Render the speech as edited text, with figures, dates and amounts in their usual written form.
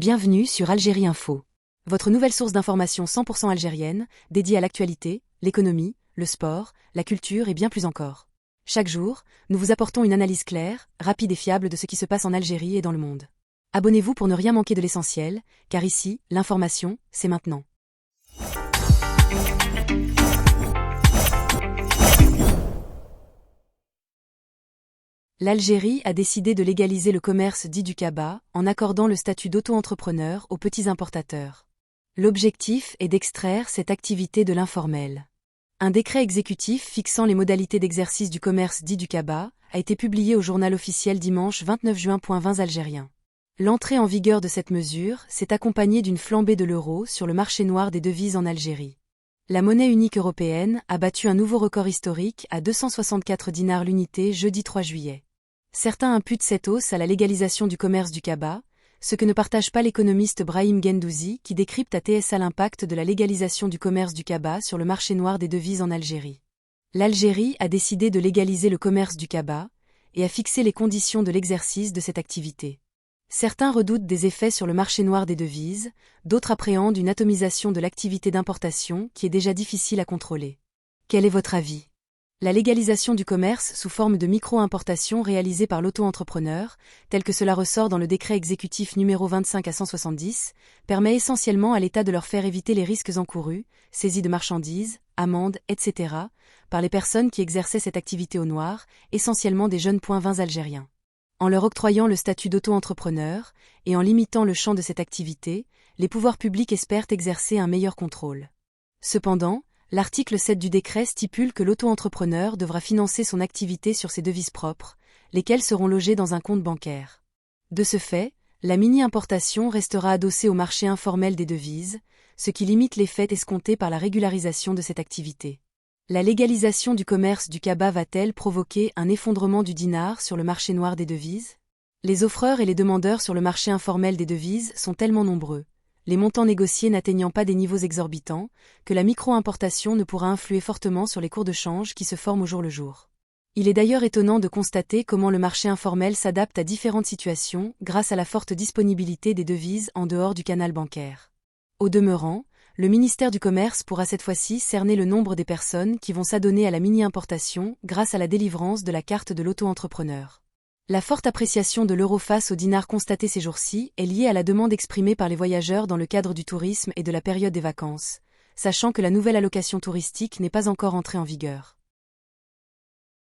Bienvenue sur Algérie Info. Votre nouvelle source d'information 100% algérienne, dédiée à l'actualité, l'économie, le sport, la culture et bien plus encore. Chaque jour, nous vous apportons une analyse claire, rapide et fiable de ce qui se passe en Algérie et dans le monde. Abonnez-vous pour ne rien manquer de l'essentiel, car ici, l'information, c'est maintenant. L'Algérie a décidé de légaliser le commerce dit du cabas en accordant le statut d'auto-entrepreneur aux petits importateurs. L'objectif est d'extraire cette activité de l'informel. Un décret exécutif fixant les modalités d'exercice du commerce dit du cabas a été publié au journal officiel dimanche 29 juin. 20 algérien. L'entrée en vigueur de cette mesure s'est accompagnée d'une flambée de l'euro sur le marché noir des devises en Algérie. La monnaie unique européenne a battu un nouveau record historique à 264 dinars l'unité jeudi 3 juillet. Certains imputent cette hausse à la légalisation du commerce du cabas, ce que ne partage pas l'économiste Brahim Gendouzi qui décrypte à TSA l'impact de la légalisation du commerce du cabas sur le marché noir des devises en Algérie. L'Algérie a décidé de légaliser le commerce du cabas et a fixé les conditions de l'exercice de cette activité. Certains redoutent des effets sur le marché noir des devises, d'autres appréhendent une atomisation de l'activité d'importation qui est déjà difficile à contrôler. Quel est votre avis ? La légalisation du commerce sous forme de micro-importation réalisée par l'auto-entrepreneur, tel que cela ressort dans le décret exécutif numéro 25 à 170, permet essentiellement à l'État de leur faire éviter les risques encourus, saisie de marchandises, amendes, etc., par les personnes qui exerçaient cette activité au noir, essentiellement des jeunes .20 algériens. En leur octroyant le statut d'auto-entrepreneur, et en limitant le champ de cette activité, les pouvoirs publics espèrent exercer un meilleur contrôle. Cependant, l'article 7 du décret stipule que l'auto-entrepreneur devra financer son activité sur ses devises propres, lesquelles seront logées dans un compte bancaire. De ce fait, la mini-importation restera adossée au marché informel des devises, ce qui limite l'effet escompté par la régularisation de cette activité. La légalisation du commerce du cabas va-t-elle provoquer un effondrement du dinar sur le marché noir des devises ? Les offreurs et les demandeurs sur le marché informel des devises sont tellement nombreux, les montants négociés n'atteignant pas des niveaux exorbitants, que la micro-importation ne pourra influer fortement sur les cours de change qui se forment au jour le jour. Il est d'ailleurs étonnant de constater comment le marché informel s'adapte à différentes situations grâce à la forte disponibilité des devises en dehors du canal bancaire. Au demeurant, le ministère du Commerce pourra cette fois-ci cerner le nombre des personnes qui vont s'adonner à la mini-importation grâce à la délivrance de la carte de l'auto-entrepreneur. La forte appréciation de l'euro face au dinar constatée ces jours-ci est liée à la demande exprimée par les voyageurs dans le cadre du tourisme et de la période des vacances, sachant que la nouvelle allocation touristique n'est pas encore entrée en vigueur.